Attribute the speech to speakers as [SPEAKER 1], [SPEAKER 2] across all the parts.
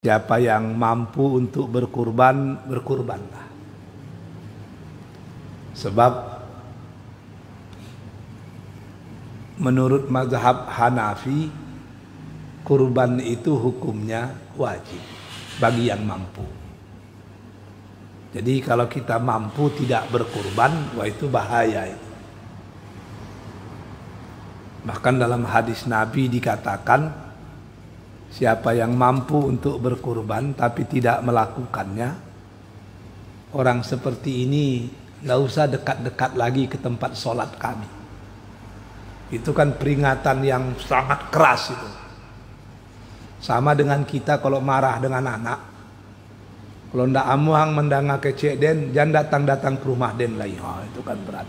[SPEAKER 1] Siapa yang mampu untuk berkurban, berkurbanlah. Sebab menurut mazhab Hanafi, kurban itu hukumnya wajib bagi yang mampu. Jadi kalau kita mampu tidak berkurban, wah itu bahaya itu. Bahkan dalam hadis Nabi dikatakan, siapa yang mampu untuk berkurban tapi tidak melakukannya, orang seperti ini nggak usah dekat-dekat lagi ke tempat sholat kami. Itu kan peringatan yang sangat keras itu. Sama dengan kita kalau marah dengan anak, kalau ndak amuang mendanga kecek den, jangan datang-datang ke rumah den lagi. Itu kan berat.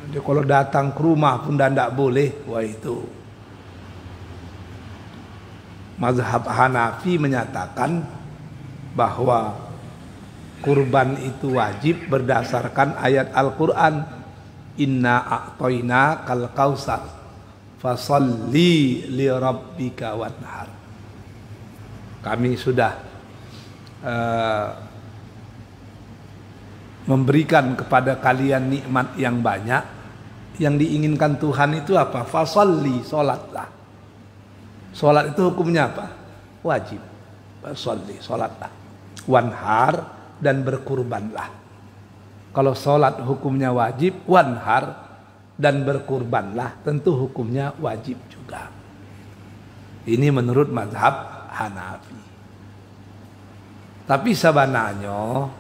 [SPEAKER 1] Jadi kalau datang ke rumah pun ndak boleh, wah itu. Mazhab Hanafi menyatakan bahwa kurban itu wajib berdasarkan ayat Al-Quran, Inna a'toina kal kausar fasalli li rabbika wanhar. Kami sudah memberikan kepada kalian nikmat yang banyak. Yang diinginkan Tuhan itu apa? Fasalli, sholatlah. Sholat itu hukumnya apa? Wajib. Fasalli, sholatlah. Wanhar, dan berkurbanlah. Kalau sholat hukumnya wajib, wanhar dan berkurbanlah tentu hukumnya wajib juga. Ini menurut mazhab Hanafi. Tapi sebenarnya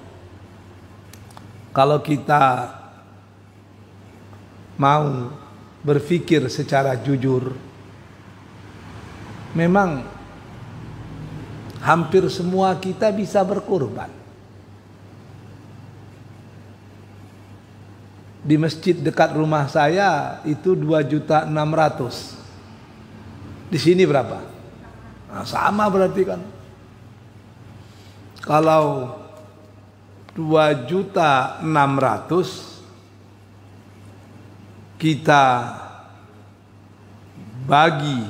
[SPEAKER 1] kalau kita mau berpikir secara jujur, memang hampir semua kita bisa berkurban. Di masjid dekat rumah saya itu 2.600.000. Di sini berapa? Nah, sama berarti kan. Kalau 2.600.000 kita bagi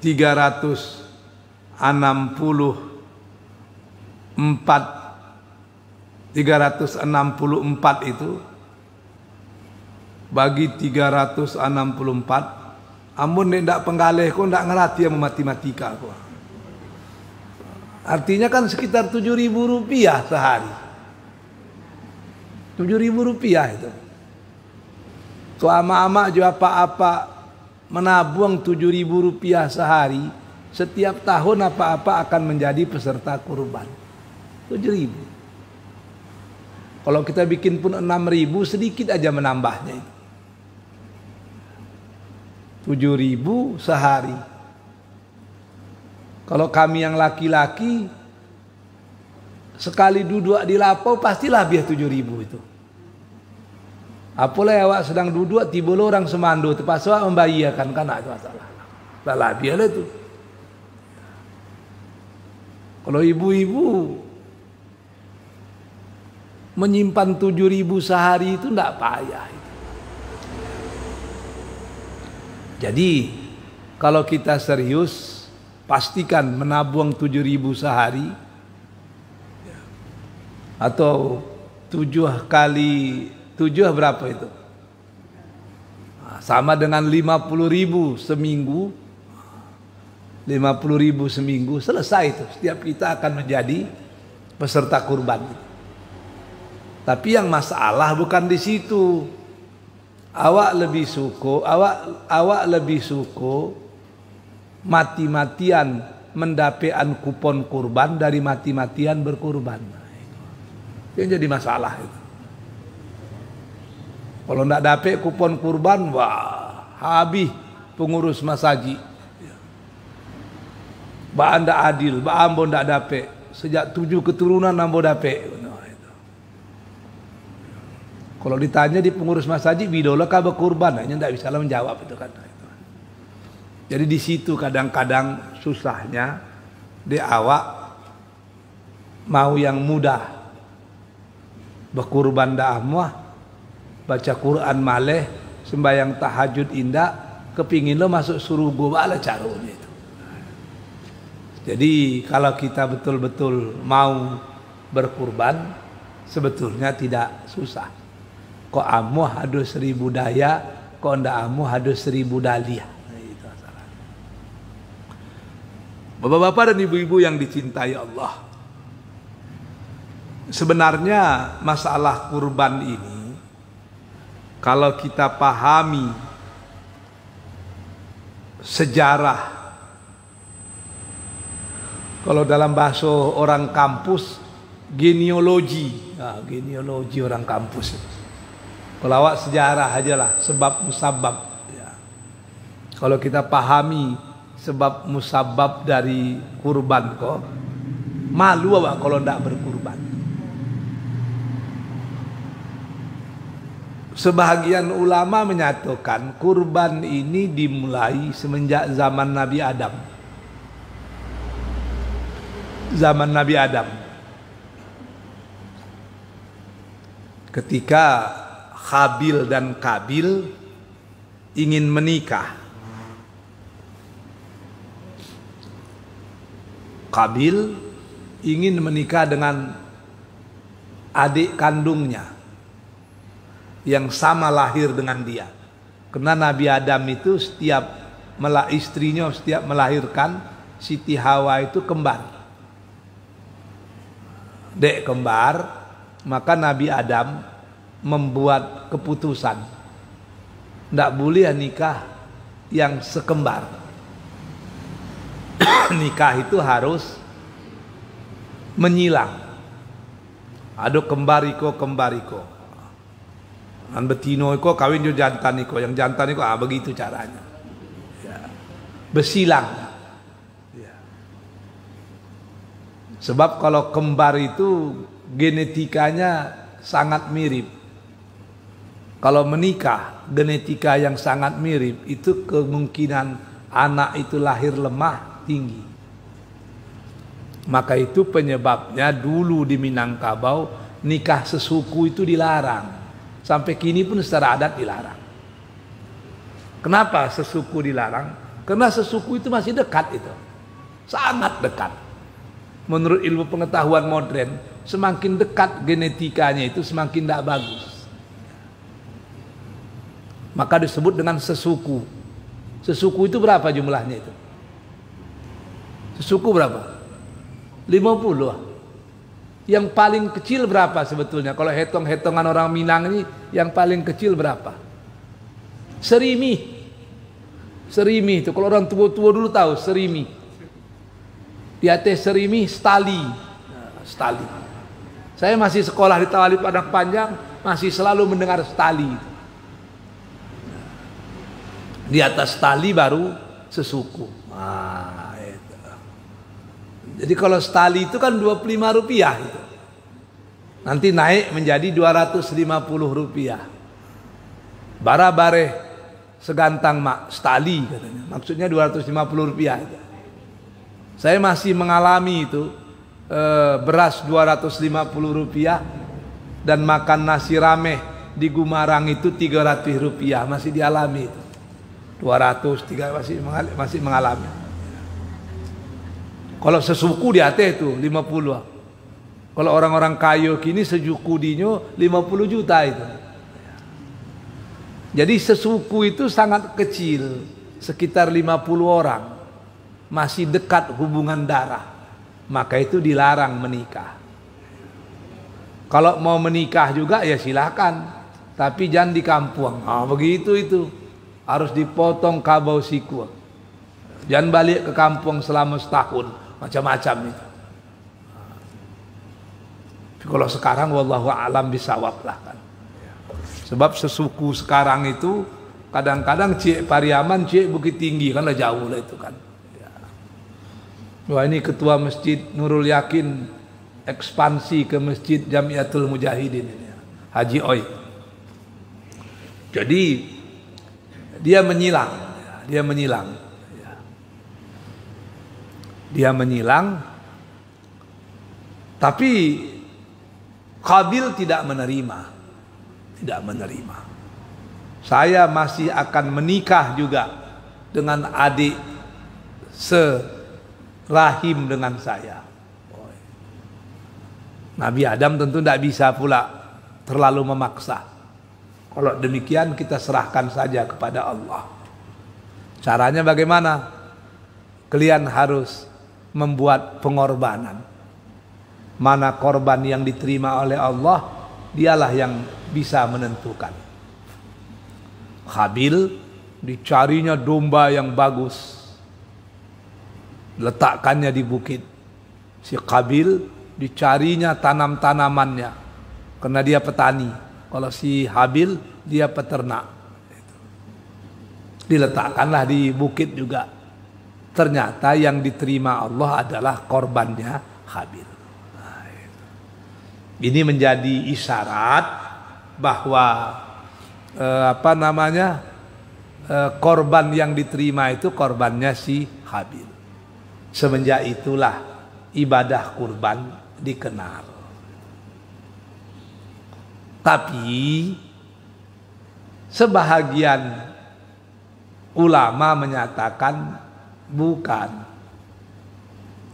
[SPEAKER 1] 364 itu bagi 364, amun ndak penggalih kok ndak ngerti ya matematika kok. Artinya kan sekitar 7.000 rupiah sehari. 7.000 rupiah itu. Tuh ama-ama juga apa-apa menabung 7.000 rupiah sehari, setiap tahun apa-apa akan menjadi peserta kurban. 7.000. Kalau kita bikin pun 6.000, sedikit aja menambahnya itu. 7.000 sehari. Kalau kami yang laki-laki sekali duduk di lapau pastilah biar 7.000 itu. Apalah awak sedang duduk tiba orang semando terpaksa membahayakan kan itu masalah. Salah biarlah itu. Kalau ibu-ibu menyimpan 7.000 sehari itu tidak payah. Jadi kalau kita serius, pastikan menabung 7.000 sehari atau 7 kali 7 berapa itu? Sama dengan 50.000 seminggu. 50.000 seminggu selesai itu. Setiap kita akan menjadi peserta kurban. Tapi yang masalah bukan di situ. Awak lebih suko mati-matian mendapatkan kupon kurban dari mati-matian berkurban. Itu yang jadi masalah itu. Kalau tidak dapat kupon kurban, wah habis pengurus masjid. Ba anda adil, ba ambo tidak dapat. Sejak 7 keturunan ambo dapat. Kalau ditanya di pengurus masjid, bidola kah berkurban? Hanya tidak bisa menjawab itu kan. Jadi di situ kadang-kadang susahnya di awak mau yang mudah berkurban dah muah. Baca Quran maleh, sembahyang tahajud indah, kepingin lo masuk surga, bala caranya itu. Jadi kalau kita betul-betul mau berkurban, sebetulnya tidak susah. Kok amu hadus 1000 daya, kok ndak amu hadus 1000 daliah. Itu masalah. Bapak-bapak dan ibu-ibu yang dicintai Allah, sebenarnya masalah kurban ini, kalau kita pahami sejarah, kalau dalam bahasa orang kampus, genealogi. Nah, genealogi orang kampus. Kalau awak sejarah aja lah, sebab musabab. Ya. Kalau kita pahami sebab musabab dari kurban kok, malu awak kalau tidak berkurban. Sebahagian ulama menyatakan kurban ini dimulai semenjak zaman Nabi Adam. Zaman Nabi Adam, ketika Habil dan Kabil ingin menikah. Kabil ingin menikah dengan adik kandungnya yang sama lahir dengan dia. Karena Nabi Adam itu istrinya setiap melahirkan, Siti Hawa itu kembar. Dek kembar, maka Nabi Adam membuat keputusan tidak boleh nikah yang sekembar. Nikah itu harus menyilang. Ada kembariko. An betino iko kawin jo jantan iko, yang jantan iko begitu caranya. Ya. Bersilang. Sebab kalau kembar itu genetikanya sangat mirip. Kalau menikah genetika yang sangat mirip, itu kemungkinan anak itu lahir lemah tinggi. Maka itu penyebabnya dulu di Minangkabau nikah sesuku itu dilarang. Sampai kini pun secara adat dilarang. Kenapa sesuku dilarang? Karena sesuku itu masih dekat itu. Sangat dekat. Menurut ilmu pengetahuan modern, semakin dekat genetikanya itu semakin tidak bagus. Maka disebut dengan sesuku. Sesuku itu berapa jumlahnya itu? Sesuku berapa? 50. Yang paling kecil berapa sebetulnya? Kalau hitung-hitungan orang Minang ini, yang paling kecil berapa? Serimi. Serimi itu kalau orang tua-tua dulu tahu serimi. Di atas serimi stali. Stali. Saya masih sekolah di Tawalib Padang Panjang, masih selalu mendengar stali. Di atas stali baru sesuku. Nah, itu. Jadi kalau stali itu kan 25 rupiah itu. Nanti naik menjadi 250 rupiah. Bara-bare segantang mak stali katanya. Maksudnya 250 rupiah. Saya masih mengalami itu beras 250 rupiah dan makan nasi rameh di Gumarang itu 300 rupiah, masih dialami itu. 200, 300 masih mengalami. Kalau sesuku di atas itu 50. Kalau orang-orang kaya kini sejuku dinyo 50 juta itu. Jadi sesuku itu sangat kecil, sekitar 50 orang. Masih dekat hubungan darah, maka itu dilarang menikah. Kalau mau menikah juga ya silakan, tapi jangan di kampung. Begitu itu harus dipotong kabau siku. Jangan balik ke kampung selama setahun, macam-macam itu. Kalau sekarang wallahu alam bisawab lah kan. Sebab sesuku sekarang itu kadang-kadang Cik Pariaman, Cik Bukit Tinggi kan lah jauh lah itu kan. Wah, ini ketua masjid Nurul Yakin ekspansi ke masjid Jamiatul Mujahidin ini, Haji Oi. Jadi dia menyilang, tapi Kabil tidak menerima. Saya masih akan menikah juga dengan adik rahim dengan saya. Nabi Adam tentu tidak bisa pula terlalu memaksa. Kalau demikian kita serahkan saja kepada Allah. Caranya bagaimana? Kalian harus membuat pengorbanan. Mana korban yang diterima oleh Allah, dialah yang bisa menentukan. Habil dicarinya domba yang bagus, letakkannya di bukit. Si Qabil dicarinya tanam-tanamannya, karena dia petani. Kalau si Habil dia peternak. Diletakkanlah di bukit juga. Ternyata yang diterima Allah adalah korbannya Habil. Ini menjadi isyarat bahwa korban yang diterima itu korbannya si Habil. Semenjak itulah ibadah kurban dikenal. Tapi sebahagian ulama menyatakan bukan.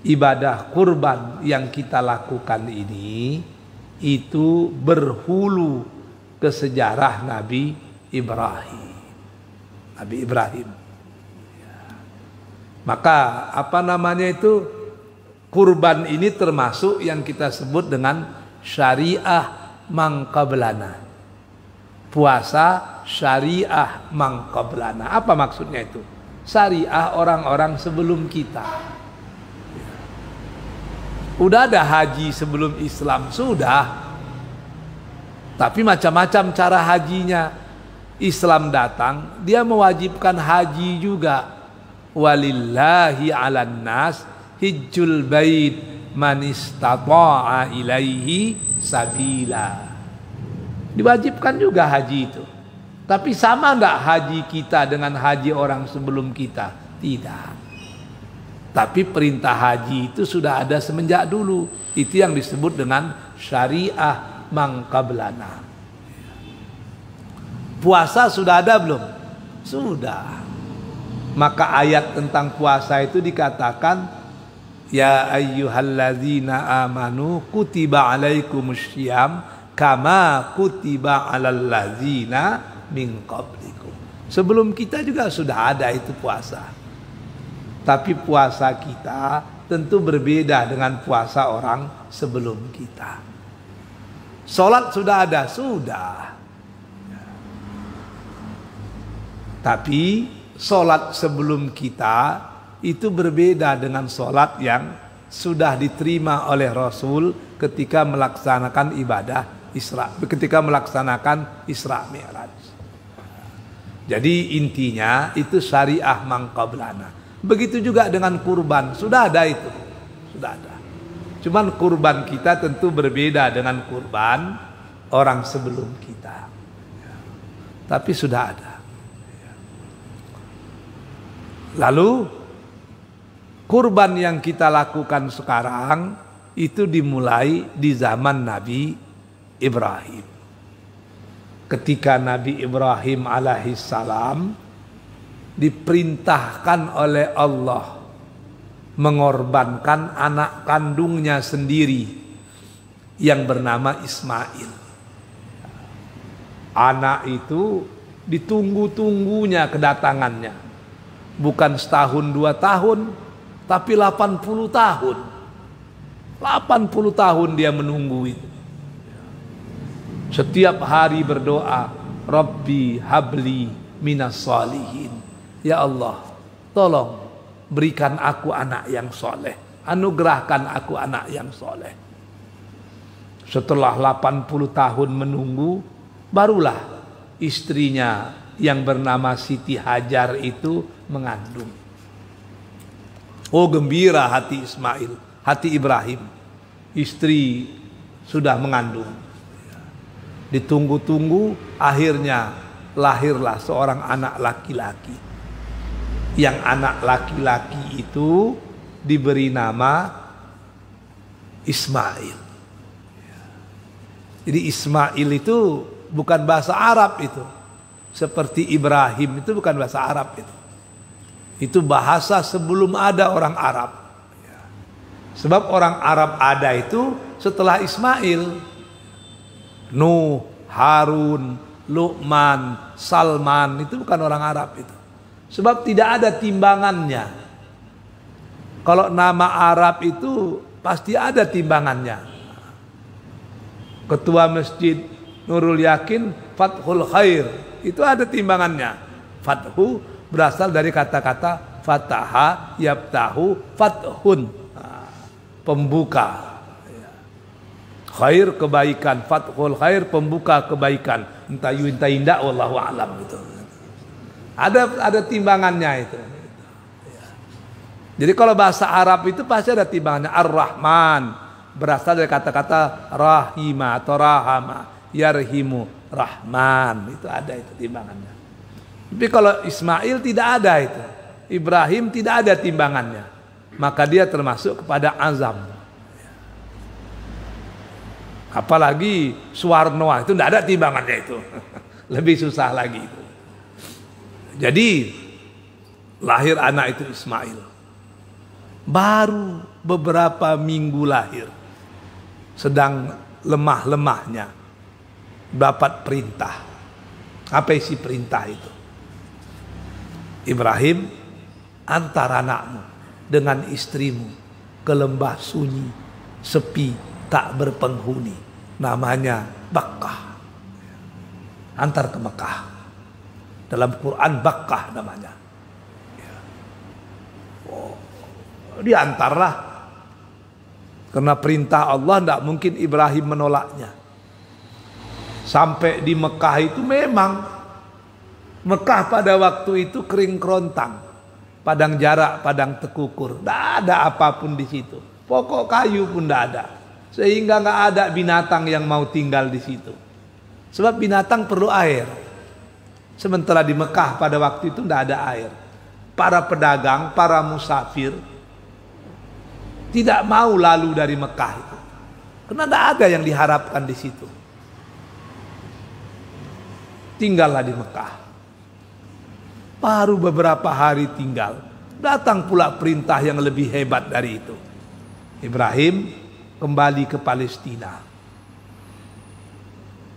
[SPEAKER 1] Ibadah kurban yang kita lakukan ini itu berhulu ke sejarah Nabi Ibrahim. Nabi Ibrahim. Maka kurban ini termasuk yang kita sebut dengan syariah mangqablana. Puasa syariah mangqablana. Apa maksudnya itu? Syariah orang-orang sebelum kita. Udah ada haji sebelum Islam, sudah. Tapi macam-macam cara hajinya. Islam datang, dia mewajibkan haji juga. Walillahi 'alan nas hijjul bait man istata'a ilaihi sabila. Diwajibkan juga haji itu. Tapi sama enggak haji kita dengan haji orang sebelum kita? Tidak. Tapi perintah haji itu sudah ada semenjak dulu. Itu yang disebut dengan syariah mangqablana. Puasa sudah ada belum? Sudah. Maka ayat tentang puasa itu dikatakan, ya ayyuhalladzina amanu kutiba alaikumussyiyam kama kutiba alal ladzina min qablikum. Sebelum kita juga sudah ada itu puasa. Tapi puasa kita tentu berbeda dengan puasa orang sebelum kita. Sholat sudah ada, sudah. Tapi sholat sebelum kita itu berbeda dengan sholat yang sudah diterima oleh Rasul ketika melaksanakan ibadah Isra, ketika melaksanakan Isra Mi'raj. Jadi intinya itu syariah mangqablana. Begitu juga dengan kurban, sudah ada itu, sudah ada. Cuman kurban kita tentu berbeda dengan kurban orang sebelum kita. Tapi sudah ada. Lalu kurban yang kita lakukan sekarang itu dimulai di zaman Nabi Ibrahim. Ketika Nabi Ibrahim alaihissalam diperintahkan oleh Allah mengorbankan anak kandungnya sendiri yang bernama Ismail. Anak itu ditunggu-tunggunya kedatangannya. Bukan setahun 2 tahun, tapi 80 tahun. 80 tahun dia menunggu itu. Setiap hari berdoa, Rabbi habli minas salihin. Ya Allah, tolong berikan aku anak yang soleh. Anugerahkan aku anak yang soleh. Setelah 80 tahun menunggu, barulah istrinya yang bernama Siti Hajar itu mengandung. Oh, gembira hati Ismail, hati Ibrahim. Istri sudah mengandung. Ditunggu-tunggu, akhirnya lahirlah seorang anak laki-laki. Yang anak laki-laki itu diberi nama Ismail. Jadi Ismail itu bukan bahasa Arab itu. Seperti Ibrahim itu bukan bahasa Arab itu. Itu bahasa sebelum ada orang Arab. Sebab orang Arab ada itu setelah Ismail. Nuh, Harun, Luqman, Salman, itu bukan orang Arab itu. Sebab tidak ada timbangannya. Kalau nama Arab itu pasti ada timbangannya. Ketua Masjid Nurul Yakin, Fathul Khair, itu ada timbangannya. Fathu berasal dari kata-kata fataha, yabtahu, fathun, pembuka. Khair, kebaikan. Fathul Khair, pembuka kebaikan. Entah indah, wallahu a'lam gitu. Ada timbangannya itu. Jadi kalau bahasa Arab itu pasti ada timbangannya. Ar-Rahman berasal dari kata-kata rahima atau rahama, yarhimu, rahman, itu ada itu timbangannya. Tapi kalau Ismail tidak ada itu, Ibrahim tidak ada timbangannya, maka dia termasuk kepada azam. Apalagi Suwarno, itu tidak ada timbangannya itu. Lebih susah lagi itu. Jadi lahir anak itu Ismail. Baru beberapa minggu lahir, sedang lemah-lemahnya dapat perintah. Apa isi perintah itu? Ibrahim, antar anakmu dengan istrimu ke lembah sunyi, sepi, tak berpenghuni, namanya Bakkah. Antar ke Mekah. Dalam Quran Bakkah namanya. Diantarlah. Karena perintah Allah tidak mungkin Ibrahim menolaknya. Sampai di Mekah itu memang Mekah pada waktu itu kering kerontang, padang jarak, padang tekukur, tidak ada apapun di situ. Pokok kayu pun tidak ada, sehingga nggak ada binatang yang mau tinggal di situ. Sebab binatang perlu air. Sementara di Mekah pada waktu itu tidak ada air. Para pedagang, para musafir tidak mau lalu dari Mekah itu, karena tidak ada yang diharapkan di situ. Tinggallah di Mekah. Baru beberapa hari tinggal, datang pula perintah yang lebih hebat dari itu. Ibrahim kembali ke Palestina.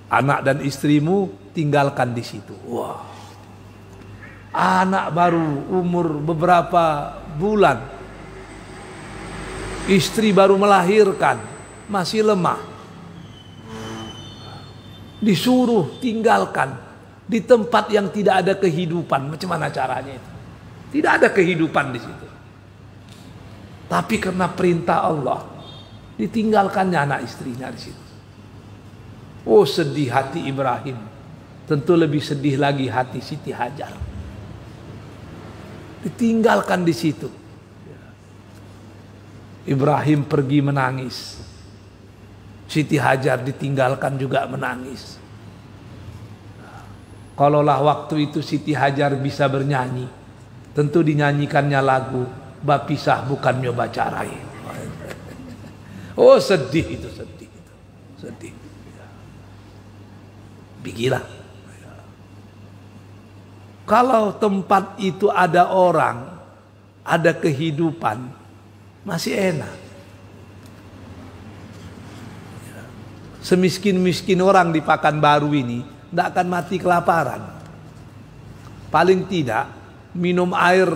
[SPEAKER 1] Anak dan istrimu tinggalkan di situ. Wah, anak baru umur beberapa bulan, istri baru melahirkan, masih lemah, disuruh tinggalkan di tempat yang tidak ada kehidupan. Macam mana caranya itu? Tidak ada kehidupan di situ. Tapi karena perintah Allah, ditinggalkannya anak istrinya di situ. Oh, sedih hati Ibrahim. Tentu lebih sedih lagi hati Siti Hajar. Ditinggalkan di situ. Ibrahim pergi menangis. Siti Hajar ditinggalkan juga menangis. Kalaulah waktu itu Siti Hajar bisa bernyanyi, tentu dinyanyikannya lagu Bapisah bukan nyoba carai. Oh, sedih itu, sedih itu, sedih. Bikilah. Kalau tempat itu ada orang, ada kehidupan, masih enak. Semiskin-miskin orang di Pekanbaru ini tidak akan mati kelaparan. Paling tidak minum air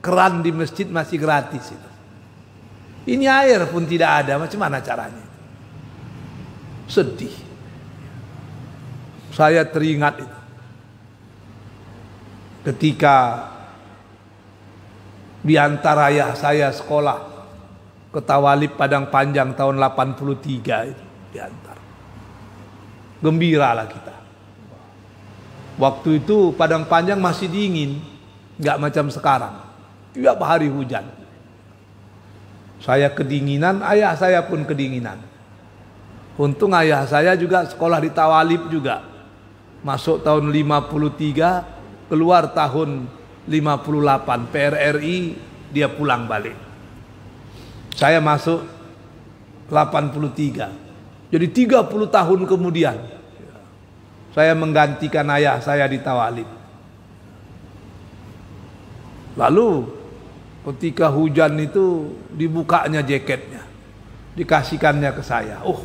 [SPEAKER 1] keran di masjid masih gratis itu. Ini air pun tidak ada, macam mana caranya? Sedih. Saya teringat itu. Ketika di antara ayah saya sekolah ke Tawalib Padang Panjang tahun 83 itu diantar. Gembiralah kita. Waktu itu Padang Panjang masih dingin, nggak macam sekarang. Tiap hari hujan. Saya kedinginan, ayah saya pun kedinginan. Untung ayah saya juga sekolah di Tawalib juga. Masuk tahun 53, keluar tahun 58 PRRI, dia pulang balik. Saya masuk 83. Jadi 30 tahun kemudian saya menggantikan ayah saya di Tawalib. Lalu Ketika hujan itu dibukanya jaketnya, dikasihkannya ke saya. Oh,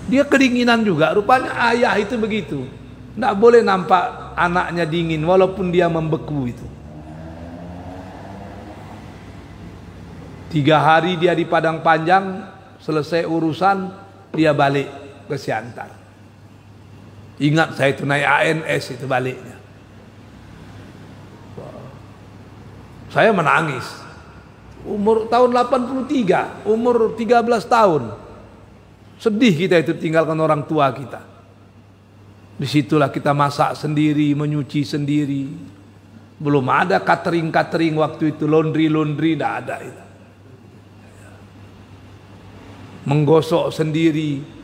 [SPEAKER 1] dia kedinginan juga. Rupanya ayah itu begitu. Tidak boleh nampak anaknya dingin walaupun dia membeku itu. 3 hari dia di Padang Panjang, selesai urusan dia balik ke Siantar. Ingat saya itu naik ANS itu baliknya. Saya menangis. Umur tahun 83, umur 13 tahun. Sedih kita itu tinggalkan orang tua kita. Disitulah kita masak sendiri, menyuci sendiri. Belum ada catering waktu itu, laundry tidak ada itu. Menggosok sendiri.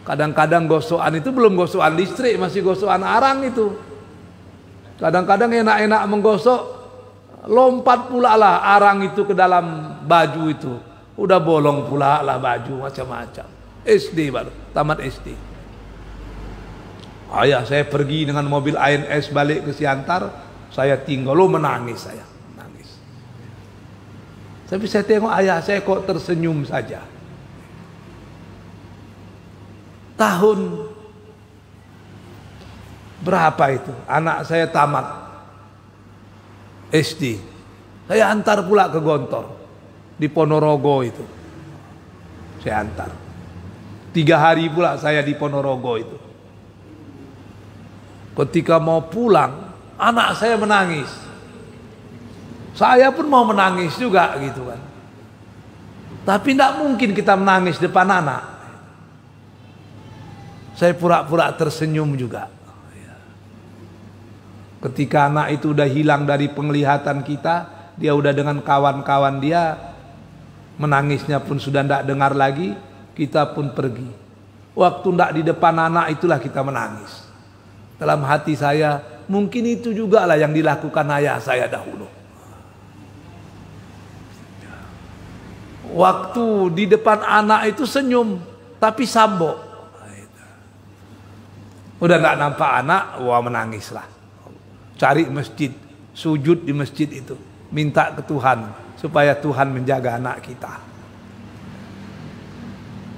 [SPEAKER 1] Kadang-kadang gosokan itu belum gosokan listrik, masih gosokan arang itu. Kadang-kadang enak-enak menggosok, lompat pula lah arang itu ke dalam baju itu. Udah bolong pula lah baju macam-macam. SD baru, tamat SD. Ayah saya pergi dengan mobil ANS balik ke Siantar, saya tinggal, menangis saya. Menangis. Tapi saya tengok ayah saya kok tersenyum saja. Tahun berapa itu? Anak saya tamat SD. Saya antar pula ke Gontor di Ponorogo itu. Saya antar. 3 hari pula saya di Ponorogo itu. Ketika mau pulang, anak saya menangis. Saya pun mau menangis juga gitu kan. Tapi tidak mungkin kita menangis depan anak. Saya pura-pura tersenyum juga. Ketika anak itu udah hilang dari penglihatan kita, dia udah dengan kawan-kawan dia, menangisnya pun sudah tidak dengar lagi, kita pun pergi. Waktu tidak di depan anak itulah kita menangis. Dalam hati saya, mungkin itu juga lah yang dilakukan ayah saya dahulu. Waktu di depan anak itu senyum, tapi sambok. Udah nggak nampak anak, wah menangislah. Cari masjid, sujud di masjid itu, minta ke Tuhan supaya Tuhan menjaga anak kita.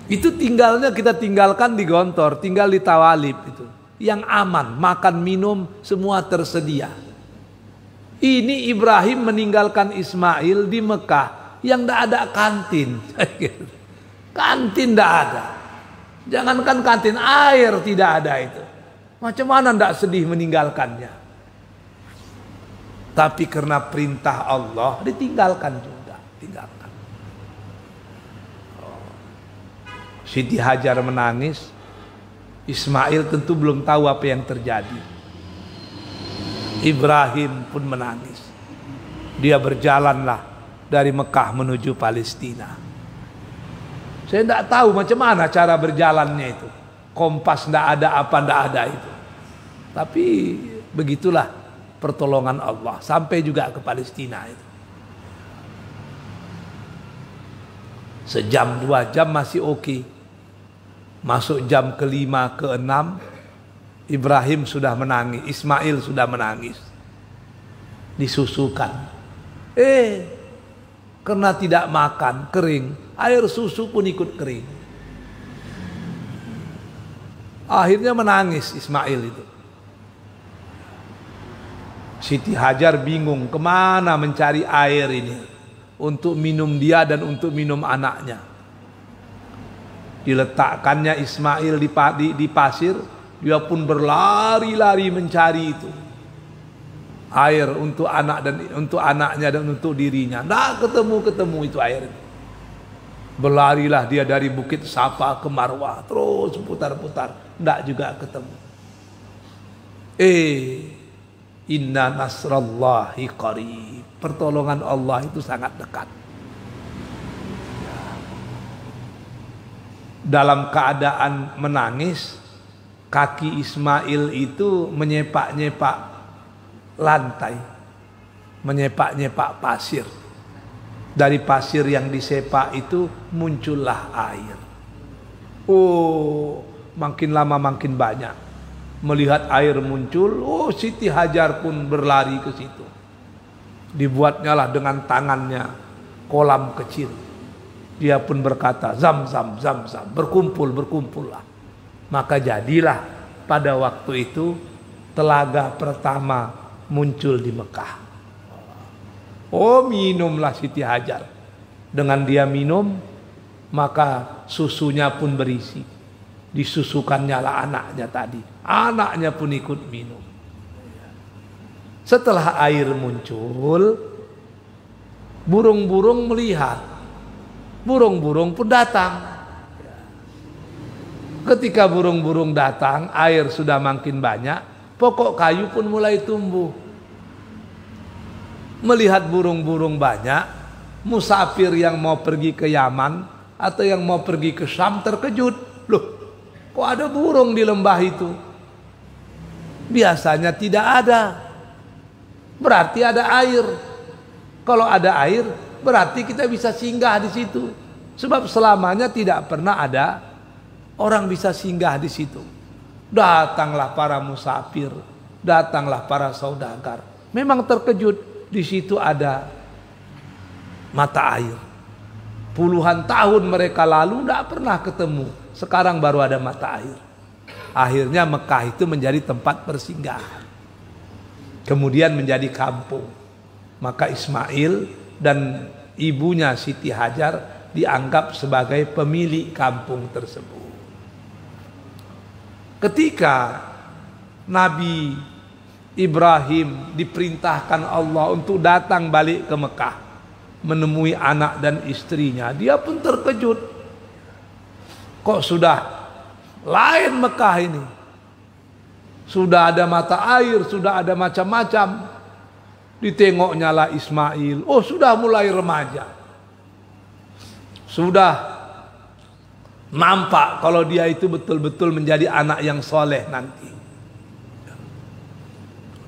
[SPEAKER 1] Itu tinggalnya kita tinggalkan di Gontor, tinggal di Tawalib itu, yang aman, makan minum semua tersedia. Ini Ibrahim meninggalkan Ismail di Mekah yang tidak ada kantin. Kantin tidak ada. Jangankan kantin, air tidak ada itu. Macam mana tidak sedih meninggalkannya? Tapi karena perintah Allah ditinggalkan juga, tinggalkan. Siti Hajar menangis. Ismail tentu belum tahu apa yang terjadi. Ibrahim pun menangis. Dia berjalanlah dari Mekah menuju Palestina. Saya tidak tahu macam mana cara berjalannya itu. Kompas tidak ada, apa tidak ada itu. Tapi begitulah pertolongan Allah. Sampai juga ke Palestina itu. Sejam 2 jam masih oke. Masuk jam ke-5 ke-6, Ibrahim sudah menangis, Ismail sudah menangis. Disusukan. Karena tidak makan, kering. Air susu pun ikut kering. Akhirnya menangis Ismail itu. Siti Hajar bingung kemana mencari air ini untuk minum dia dan untuk minum anaknya. Diletakkannya Ismail di pasir, dia pun berlari-lari mencari itu air untuk anak dan untuk anaknya dan untuk dirinya. Nggak ketemu itu air. Berlarilah dia dari Bukit Safa ke Marwah, terus putar-putar, nggak juga ketemu. Inna nasrallahi qarib. Pertolongan Allah itu sangat dekat. Dalam keadaan menangis, kaki Ismail itu menyepak-nyepak lantai, menyepak-nyepak pasir. Dari pasir yang disepak itu muncullah air. Makin lama makin banyak. Melihat air muncul, Siti Hajar pun berlari ke situ. Dibuatnyalah dengan tangannya kolam kecil. Dia pun berkata, zam zam zam zam, berkumpullah. Maka jadilah pada waktu itu telaga pertama muncul di Mekah. Oh, minumlah Siti Hajar. Dengan dia minum, maka susunya pun berisi. Disusukannya lah anaknya tadi. Anaknya pun ikut minum. Setelah air muncul, burung-burung melihat. Burung-burung pun datang. Ketika burung-burung datang, air sudah makin banyak, pokok kayu pun mulai tumbuh. Melihat burung-burung banyak, musafir yang mau pergi ke Yaman atau yang mau pergi ke Syam terkejut. Loh, kok ada burung di lembah itu? Biasanya tidak ada. Berarti ada air. Kalau ada air, berarti kita bisa singgah di situ. Sebab selamanya tidak pernah ada orang bisa singgah di situ. Datanglah para musafir, datanglah para saudagar. Memang terkejut, di situ ada mata air. Puluhan tahun mereka lalu tidak pernah ketemu. Sekarang baru ada mata air. Akhirnya Mekah itu menjadi tempat persinggahan. Kemudian menjadi kampung. Maka Ismail dan ibunya Siti Hajar dianggap sebagai pemilik kampung tersebut. Ketika Nabi Ibrahim diperintahkan Allah untuk datang balik ke Mekah, menemui anak dan istrinya, dia pun terkejut. Kok sudah lain Mekah ini? Sudah ada mata air, sudah ada macam-macam. Ditengoknya lah Ismail, oh sudah mulai remaja. Sudah nampak kalau dia itu betul-betul menjadi anak yang soleh nanti.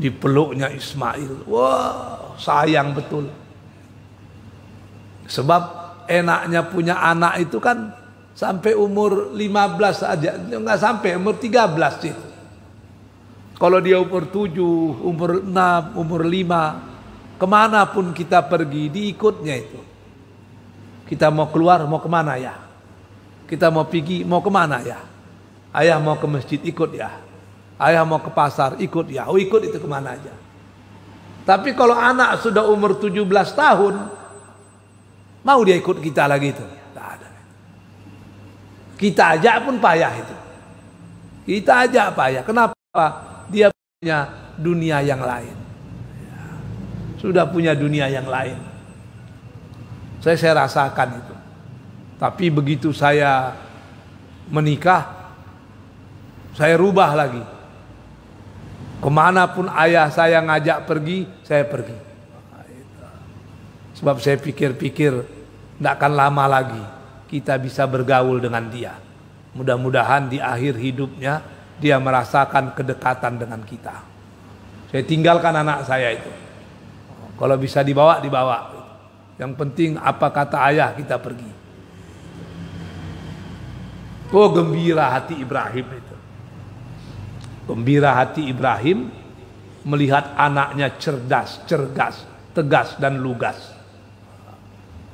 [SPEAKER 1] Dipeluknya Ismail, wah sayang betul. Sebab enaknya punya anak itu kan sampai umur 15 aja, enggak sampai umur 13 itu. Kalau dia umur 7, umur 6, umur 5, kemanapun kita pergi diikutnya itu. Kita mau keluar, mau kemana ya? Kita mau pergi, mau kemana ya? Ayah mau ke masjid, ikut ya. Ayah mau ke pasar, ikut ya. Oh ikut itu kemana aja. Tapi kalau anak sudah umur 17 tahun, mau dia ikut kita lagi itu? Tidak ada. Kita ajak pun payah itu. Kita ajak payah. Kenapa? Dia punya dunia yang lain. Sudah punya dunia yang lain. Saya rasakan itu. Tapi begitu saya menikah, saya rubah lagi. Kemanapun ayah saya ngajak pergi, saya pergi. Sebab saya pikir-pikir tidak akan lama lagi kita bisa bergaul dengan dia. Mudah-mudahan di akhir hidupnya dia merasakan kedekatan dengan kita. Saya tinggalkan anak saya itu. Kalau bisa dibawa, dibawa. Yang penting apa kata ayah kita pergi. Oh gembira hati Ibrahim itu. Gembira hati Ibrahim melihat anaknya cerdas, tegas dan lugas.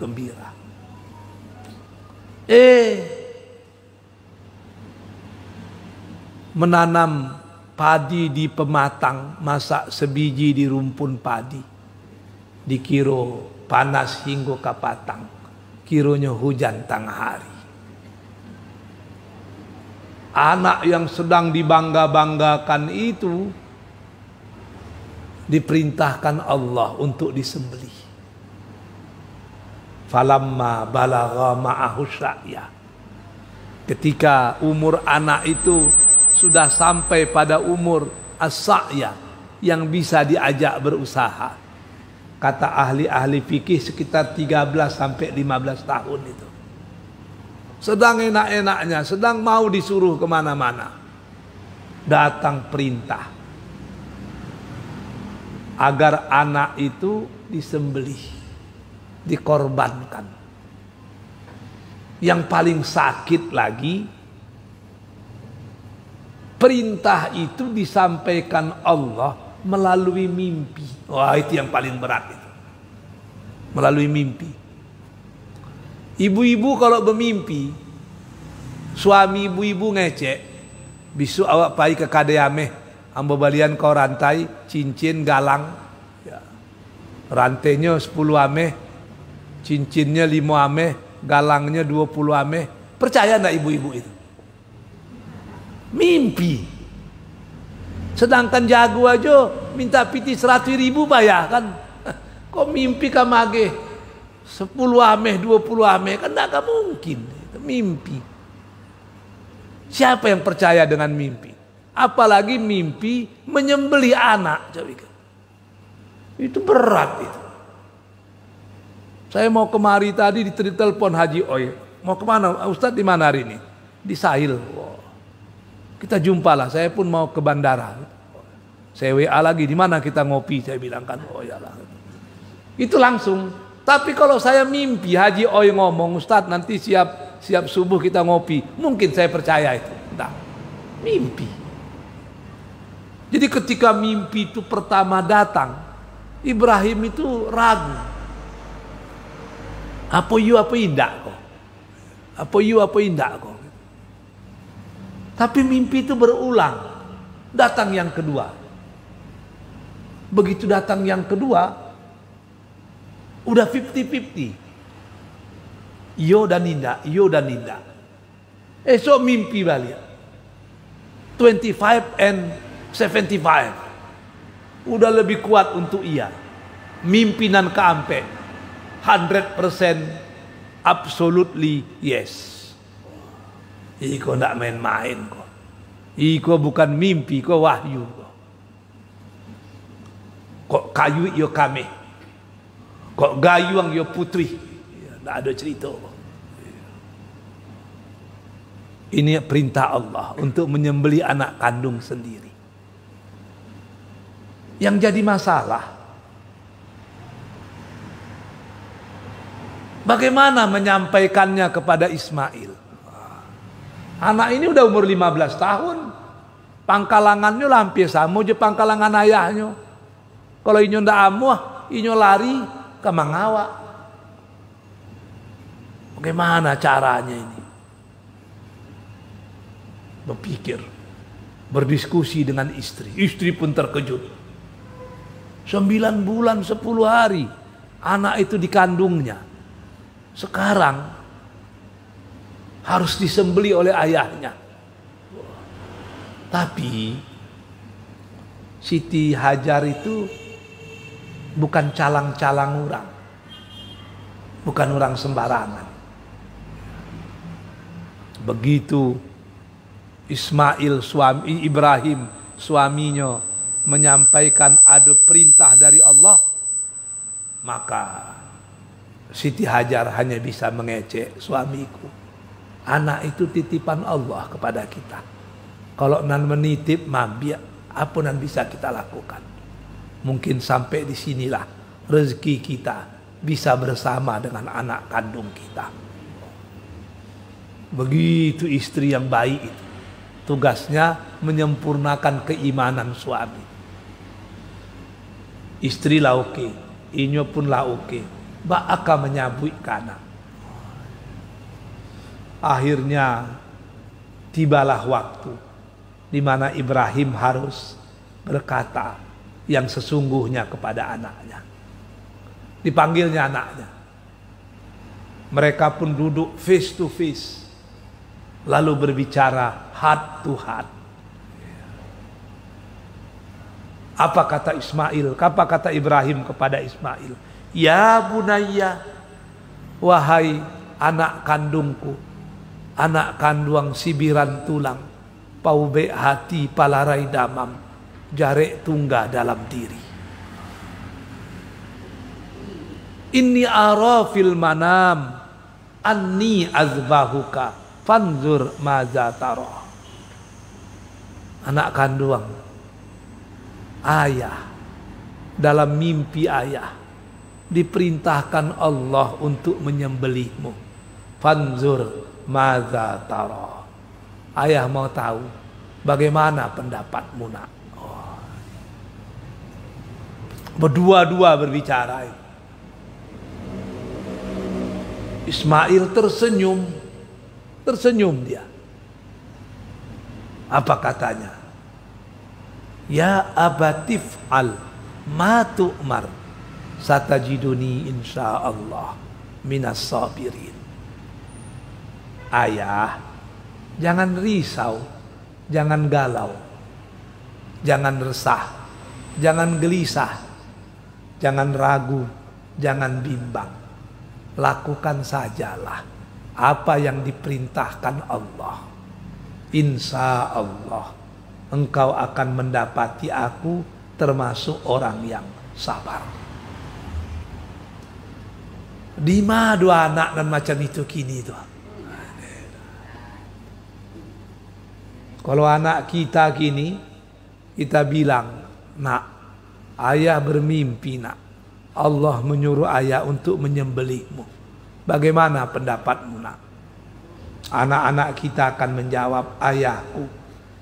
[SPEAKER 1] Gembira. Menanam padi di pematang, masak sebiji di rumpun padi. Dikiro panas hingga kapatang, kironya hujan tengah hari. Anak yang sedang dibangga-banggakan itu diperintahkan Allah untuk disembelih. Falamma balagha ma'ahu sya'ya. Ketika umur anak itu sudah sampai pada umur as-sa'ya yang bisa diajak berusaha. Kata ahli-ahli fikih sekitar 13 sampai 15 tahun itu. Sedang enak-enaknya, sedang mau disuruh kemana-mana. Datang perintah agar anak itu disembelih, dikorbankan. Yang paling sakit lagi, perintah itu disampaikan Allah melalui mimpi. Wah itu yang paling berat itu. melalui mimpi. Ibu-ibu kalau bermimpi, suami ibu-ibu ngecek, bisu awak pai ke kadeame, ambo balian kau rantai, cincin, galang, ya. Rantainya 10 ameh, cincinnya 5 ameh, galangnya 20 ameh. Percaya enggak ibu-ibu itu? Mimpi. Sedangkan jago aja minta piti 100.000 bayar kan. Kok mimpi kamage 10 ameh 20 ameh kan enggak mungkin. Itu mimpi. Siapa yang percaya dengan mimpi? Apalagi mimpi menyembelih anak. Itu berat itu. Saya mau kemari tadi ditelepon Haji Oy. Mau kemana? Ustadz di mana hari ini? Di Sahil. Wow. Kita jumpalah. Saya pun mau ke bandara. Saya WA lagi. Di mana kita ngopi? Saya bilang kan. Oh iyalah. Itu langsung. Tapi kalau saya mimpi Haji Oy ngomong, Ustadz nanti siap subuh kita ngopi. Mungkin saya percaya itu. Enggak. Mimpi. Jadi ketika mimpi itu pertama datang, Ibrahim itu ragu. Apa indah kok? Apa indah kok? Tapi mimpi itu berulang. Datang yang kedua. Begitu datang yang kedua, udah 50-50. Iyo dan indah. Esok mimpi balik. 25 and 75. Udah lebih kuat untuk iya. Mimpinan keampe. 100% absolutely yes. Iko ndak main-main kok. Iko bukan mimpi, kok wahyu kok. Kok kayu yo kami. Kok gayung yo putri. Ndak ada cerita kok. Ini perintah Allah untuk menyembelih anak kandung sendiri. Yang jadi masalah, bagaimana menyampaikannya kepada Ismail? Anak ini udah umur 15 tahun. Pangkalangannya hampir sama aja pangkalangan ayahnya. Kalau inyo ndak amuah, inyo lari ke mangawa. Bagaimana caranya ini? Berpikir, berdiskusi dengan istri. Istri pun terkejut. 9 bulan 10 hari anak itu dikandungnya. Sekarang harus disembeli oleh ayahnya. Tapi Siti Hajar itu bukan calang-calang orang. Bukan orang sembarangan. Begitu Ismail Ibrahim suaminya menyampaikan ada perintah dari Allah, maka Siti Hajar hanya bisa mengecek, suamiku, anak itu titipan Allah kepada kita. Kalau nan menitip mabia, apa nan bisa kita lakukan? Mungkin sampai di sinilah rezeki kita bisa bersama dengan anak kandung kita. Begitu istri yang baik itu. Tugasnya menyempurnakan keimanan suami. Istri lah oke, inyo pun lah oke. Ba'aka menyambut kanan. Akhirnya tibalah waktu di mana Ibrahim harus berkata yang sesungguhnya kepada anaknya. Dipanggilnya anaknya. Mereka pun duduk face to face. Lalu berbicara heart to heart. Apa kata Ismail? Apa kata Ibrahim kepada Ismail? Ya bunayya, wahai anak kandungku, anak kandung sibiran tulang, paube hati palarai damam, jarek tungga dalam diri. Inni ara fil manam anni azbahuka fanzur maza taro. Anak kandung, ayah, dalam mimpi ayah diperintahkan Allah untuk menyembelihmu. Fanzur maza taro. Ayah mau tahu bagaimana pendapatmu nak. Berdua-dua berbicara. Ismail tersenyum. Tersenyum dia. Apa katanya? Ya abatif al ma tu'mar satajiduni insyaallah minas sabirin. Ayah, jangan risau, jangan galau, jangan resah, jangan gelisah, jangan ragu, jangan bimbang. Lakukan sajalah apa yang diperintahkan Allah. Insya Allah engkau akan mendapati aku termasuk orang yang sabar. Di mana dua anak dan macam itu kini tuh? Kalau anak kita kini, kita bilang, nak, ayah bermimpi nak, Allah menyuruh ayah untuk menyembelihmu. Bagaimana pendapatmu nak? Anak-anak kita akan menjawab, ayahku,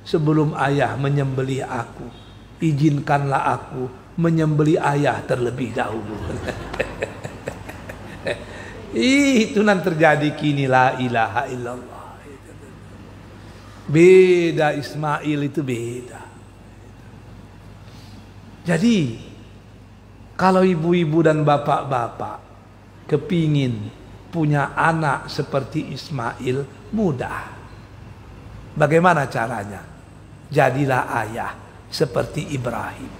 [SPEAKER 1] sebelum ayah menyembelih aku, izinkanlah aku menyembelih ayah terlebih dahulu. Itu yang terjadi kini, la ilaha illallah. Beda Ismail itu beda. Jadi kalau ibu-ibu dan bapak-bapak kepingin punya anak seperti Ismail, mudah. Bagaimana caranya? Jadilah ayah seperti Ibrahim.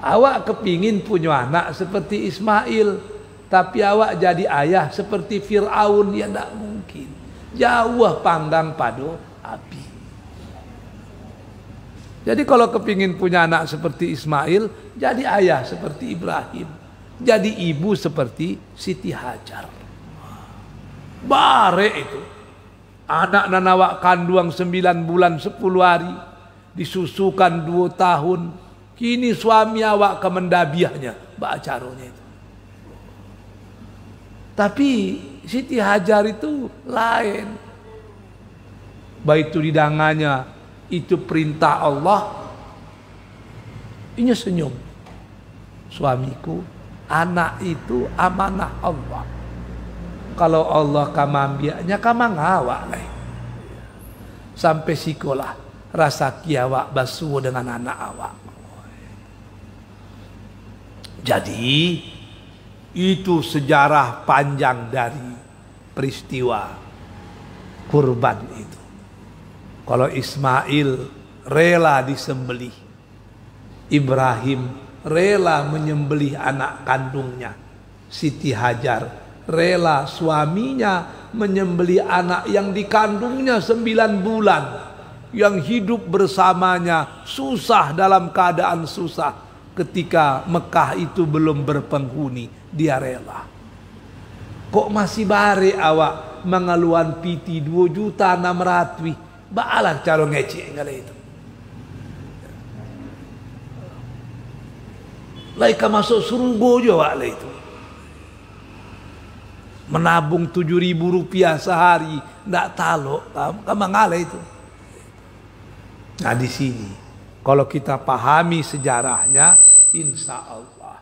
[SPEAKER 1] Awak kepingin punya anak seperti Ismail, tapi awak jadi ayah seperti Fir'aun, ya tidak mungkin. Jauh panggang pada api. Jadi kalau kepingin punya anak seperti Ismail, jadi ayah seperti Ibrahim, jadi ibu seperti Siti Hajar. Bare itu anak dan awak kandung 9 bulan 10 hari, disusukan 2 tahun, kini suami awak kemendabiahnya, bacaronya itu. Tapi Siti Hajar itu lain. Baik itu didangannya, itu perintah Allah. Ini senyum. Suamiku, anak itu amanah Allah. Kalau Allah kamambiaknya, kamang awak lah. Sampai sikolah rasa kiawak basuh dengan anak awak. Jadi itu sejarah panjang dari peristiwa kurban itu. Kalau Ismail rela disembelih, Ibrahim rela menyembelih anak kandungnya, Siti Hajar rela suaminya menyembelih anak yang dikandungnya 9 bulan, yang hidup bersamanya susah, dalam keadaan susah. Ketika Mekah itu belum berpenghuni, dia rela. Kok masih bare awak mengeluhan piti 2.600.000? Baalah cara ngecek ngala itu. Laika masuk surga juga lah itu. Menabung 7.000 rupiah sehari, ndak talok, kamu ngala itu. Nah di sini, kalau kita pahami sejarahnya, insya Allah,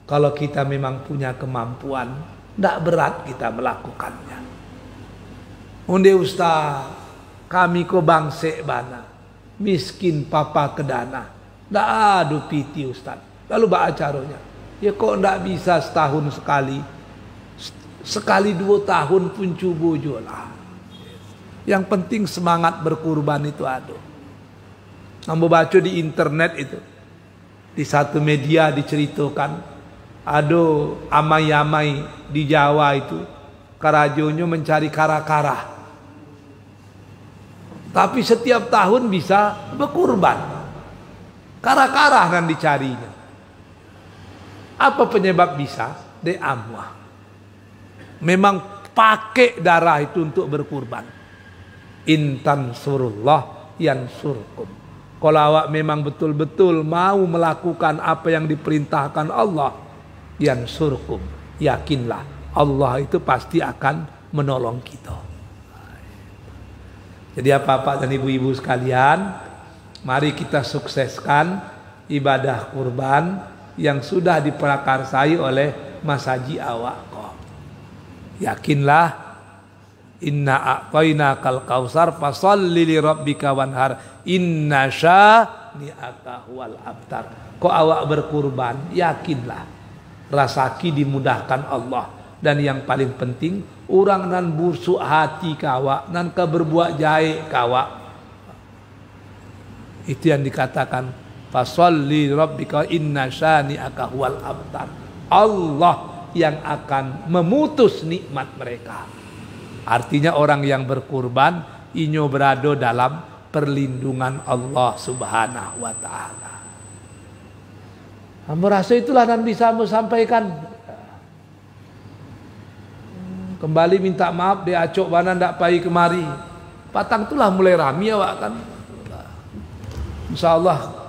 [SPEAKER 1] kalau kita memang punya kemampuan, tidak berat kita melakukannya. Unde Ustaz, kami ko bangse bana, miskin papa kedana, tidak ada piti Ustaz. Lalu baca caranya, ya kok tidak bisa setahun sekali, sekali 2 tahun pun cubu lah. Yang penting semangat berkurban itu ada. Kamu baca di internet itu, di satu media diceritakan, ada amai-amai di Jawa itu, karajonyo mencari kara-kara. Tapi setiap tahun bisa berkurban. Kara-kara yang dicarinya. Apa penyebab bisa? De amwah. Memang pakai darah itu untuk berkurban. Intan surullah yansurkum. Kalau awak memang betul-betul mau melakukan apa yang diperintahkan Allah, yansurkum, yakinlah Allah itu pasti akan menolong kita. Jadi bapak dan ibu-ibu sekalian, mari kita sukseskan ibadah kurban yang sudah diprakarsai oleh Mas Haji awak. Yakinlah, inna a'tainakal kautsar fasholli li rabbika wanhar inna syani'aka huwal abtar. Kok awak berkurban, yakinlah rasaki dimudahkan Allah. Dan yang paling penting, orang nan busuk hati kawa, nan ka berbuat jahat kawa. Itu yang dikatakan fasholli rabbika inna syani'aka huwal abtar. Allah yang akan memutus nikmat mereka. Artinya orang yang berkurban inyo berada dalam perlindungan Allah Subhanahu wa taala. Merasa itulah dan bisa sampaikan. Kembali minta maaf dia acok bana ndak pai kemari. Patang itulah mulai rami awak kan. Insyaallah